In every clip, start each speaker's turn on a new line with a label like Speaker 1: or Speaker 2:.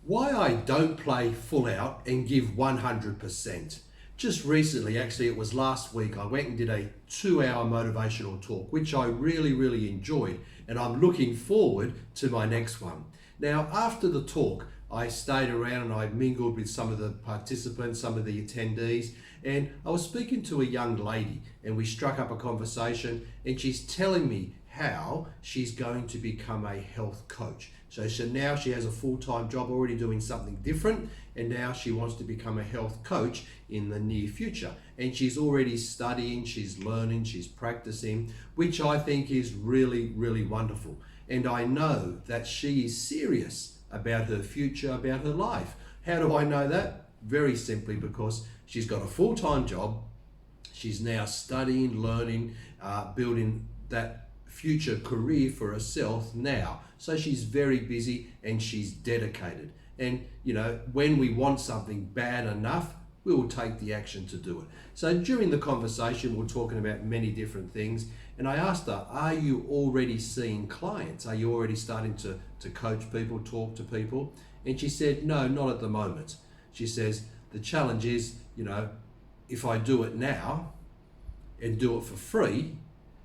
Speaker 1: Why I don't play full out and give 100%. Just recently, actually it was last week, I went and did a 2-hour motivational talk, which I really enjoyed, and I'm looking forward to my next one. Now, after the talk, I stayed around and I mingled with some of the participants, some of the attendees, and I was speaking to a young lady and we struck up a conversation, and she's telling me how she's going to become a health coach. So now she has a full-time job already doing something different, and now she wants to become a health coach in the near future. And she's already studying, she's learning, she's practicing, which I think is really wonderful. And I know that she is serious about her future, about her life. How do I know that? Very simply because she's got a full-time job, she's now studying, learning, building that future career for herself now. So she's very busy and she's dedicated. And you know, when we want something bad enough, we will take the action to do it. So during the conversation, we're talking about many different things. And I asked her, are you already seeing clients? Are you already starting to coach people, talk to people? And she said, no, not at the moment. She says, the challenge is, you know, if I do it now and do it for free,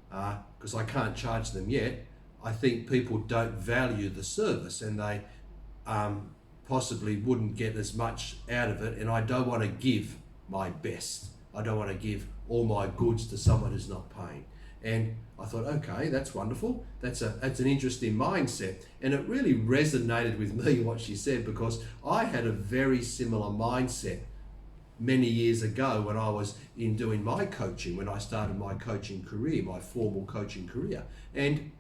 Speaker 1: because I can't charge them yet, I think people don't value the service and they possibly wouldn't get as much out of it, and I don't want to give my best. I don't want to give all my goods to someone who's not paying. And I thought, okay, that's wonderful. That's an interesting mindset. And it really resonated with me what she said, because I had a very similar mindset many years ago when I was in doing my coaching, when I started my coaching career, my formal coaching career. And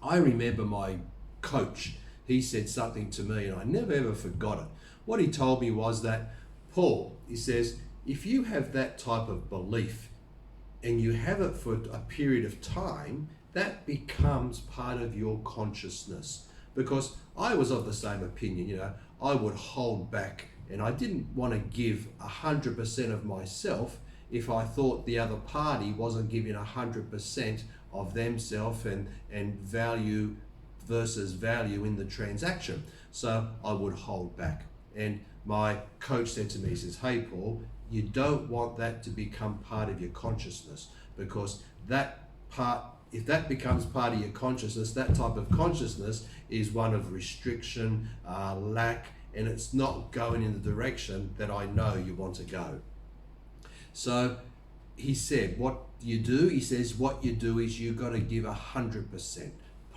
Speaker 1: I remember my coach, he said something to me and I never ever forgot it. What he told me was that, Paul, he says, if you have that type of belief and you have it for a period of time, that becomes part of your consciousness. Because I was of the same opinion, you know, I would hold back and I didn't want to give 100% of myself if I thought the other party wasn't giving 100% of themselves and value versus value in the transaction. So I would hold back. And my coach said to me, he says, hey Paul, you don't want that to become part of your consciousness, because that part, if that becomes part of your consciousness, that type of consciousness is one of restriction, lack, and it's not going in the direction that I know you want to go. So he said, what you do, he says, what you do is you got to give 100%.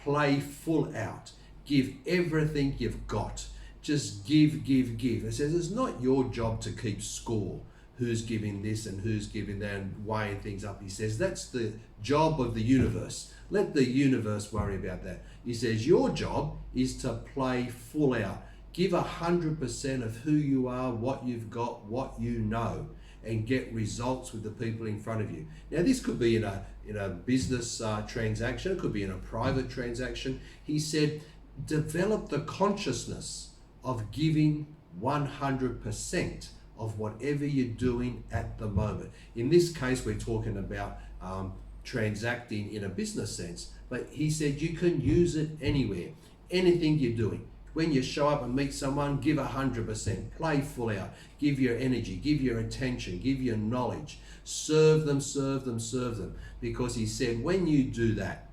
Speaker 1: Play full out. Give everything you've got. Just give. He says, it's not your job to keep score. Who's giving this and who's giving that and weighing things up. He says, that's the job of the universe. Let the universe worry about that. He says, your job is to play full out. Give 100% of who you are, what you've got, what you know, and get results with the people in front of you. Now, this could be in a business transaction, it could be in a private transaction. He said, develop the consciousness of giving 100% of whatever you're doing at the moment. In this case, we're talking about transacting in a business sense, but he said you can use it anywhere, anything you're doing. When you show up and meet someone, give 100%, play full out, give your energy, give your attention, give your knowledge, serve them, because he said when you do that,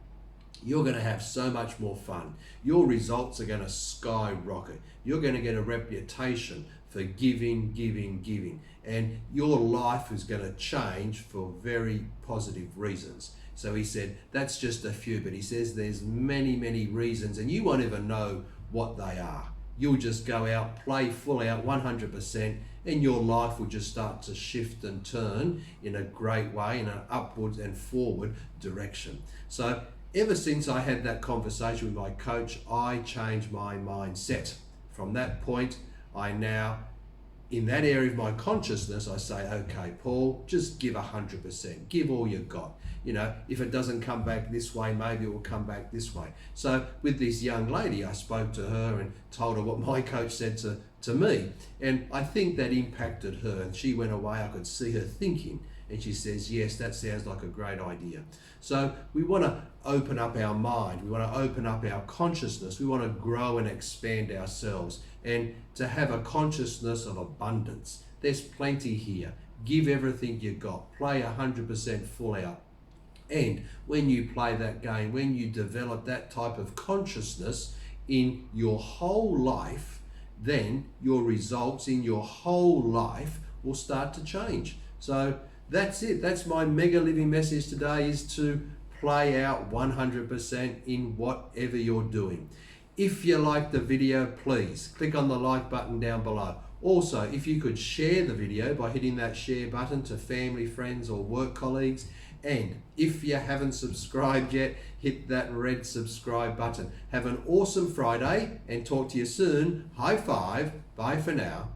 Speaker 1: you're going to have so much more fun. Your results are going to skyrocket. You're going to get a reputation for giving, and your life is going to change for very positive reasons. So he said that's just a few, but he says there's many reasons, and you won't even know what they are. You'll just go out, play full out 100%, and your life will just start to shift and turn in a great way, in an upwards and forward direction. So ever since I had that conversation with my coach, I changed my mindset. From that point, I now, in that area of my consciousness, I say, okay, Paul, just give 100%, give all you got. You know, if it doesn't come back this way, maybe it will come back this way. So with this young lady, I spoke to her and told her what my coach said to me. And I think that impacted her, and she went away, I could see her thinking. And she says, yes, that sounds like a great idea. So we want to open up our mind. We want to open up our consciousness. We want to grow and expand ourselves and to have a consciousness of abundance. There's plenty here. Give everything you got. Play 100% full out. And when you play that game, when you develop that type of consciousness in your whole life, then your results in your whole life will start to change. So that's it. That's my mega living message today, is to play out 100% in whatever you're doing. If you like the video, please click on the like button down below. Also, if you could share the video by hitting that share button to family, friends, or work colleagues. And if you haven't subscribed yet, hit that red subscribe button. Have an awesome Friday and talk to you soon. High five. Bye for now.